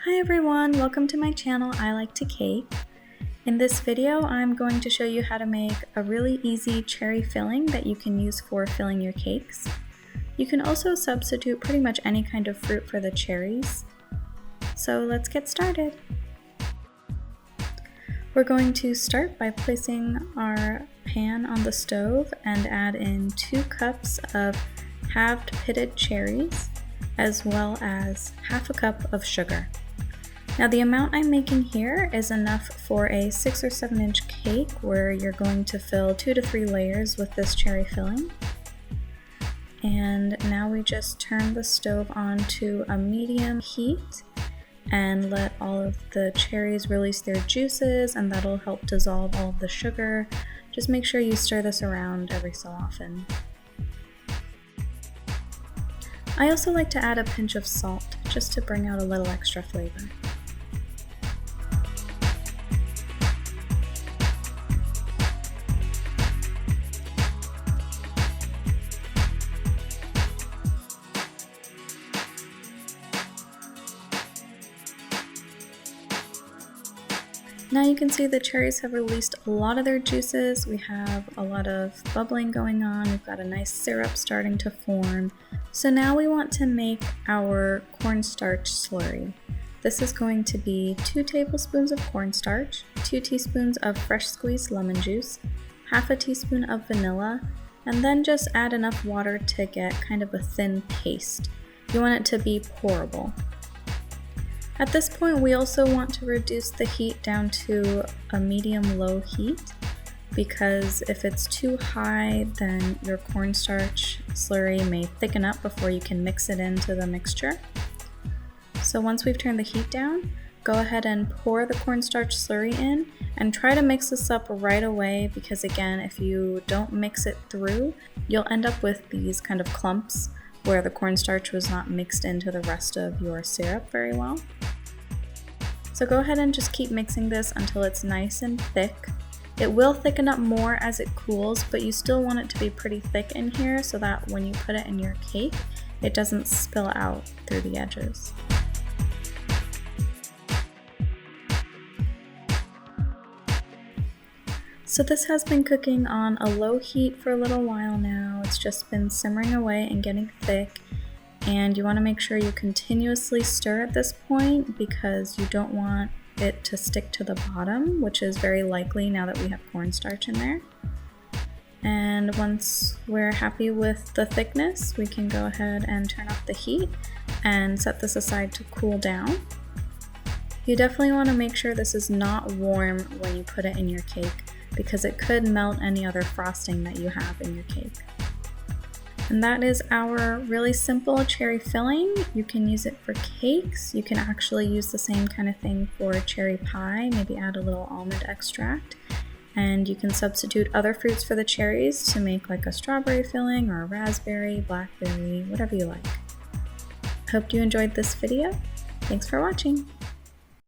Hi everyone, welcome to my channel, I Like to Cake. In this video, I'm going to show you how to make a really easy cherry filling that you can use for filling your cakes. You can also substitute pretty much any kind of fruit for the cherries. So let's get started. We're going to start by placing our pan on the stove and add in 2 cups of halved pitted cherries, as well as half a cup of sugar. Now the amount I'm making here is enough for a 6 or 7 inch cake where you're going to fill 2 to 3 layers with this cherry filling. And now we just turn the stove on to a medium heat and let all of the cherries release their juices, and that'll help dissolve all of the sugar. Just make sure you stir this around every so often. I also like to add a pinch of salt just to bring out a little extra flavor. Now you can see the cherries have released a lot of their juices. We have a lot of bubbling going on. We've got a nice syrup starting to form. So now we want to make our cornstarch slurry. This is going to be 2 tablespoons of cornstarch, 2 teaspoons of fresh squeezed lemon juice, half a teaspoon of vanilla, and then just add enough water to get kind of a thin paste. You want it to be pourable. At this point, we also want to reduce the heat down to a medium-low heat, because if it's too high, then your cornstarch slurry may thicken up before you can mix it into the mixture. So once we've turned the heat down, go ahead and pour the cornstarch slurry in and try to mix this up right away, because again, if you don't mix it through, you'll end up with these kind of clumps where the cornstarch was not mixed into the rest of your syrup very well. So go ahead and just keep mixing this until it's nice and thick. It will thicken up more as it cools, but you still want it to be pretty thick in here so that when you put it in your cake, it doesn't spill out through the edges. So this has been cooking on a low heat for a little while now. It's just been simmering away and getting thick. And you want to make sure you continuously stir at this point, because you don't want it to stick to the bottom, which is very likely now that we have cornstarch in there. And once we're happy with the thickness, we can go ahead and turn off the heat and set this aside to cool down. You definitely want to make sure this is not warm when you put it in your cake, because it could melt any other frosting that you have in your cake. And that is our really simple cherry filling. You can use it for cakes. You can actually use the same kind of thing for cherry pie, maybe add a little almond extract. And you can substitute other fruits for the cherries to make like a strawberry filling or a raspberry, blackberry, whatever you like. Hope you enjoyed this video. Thanks for watching.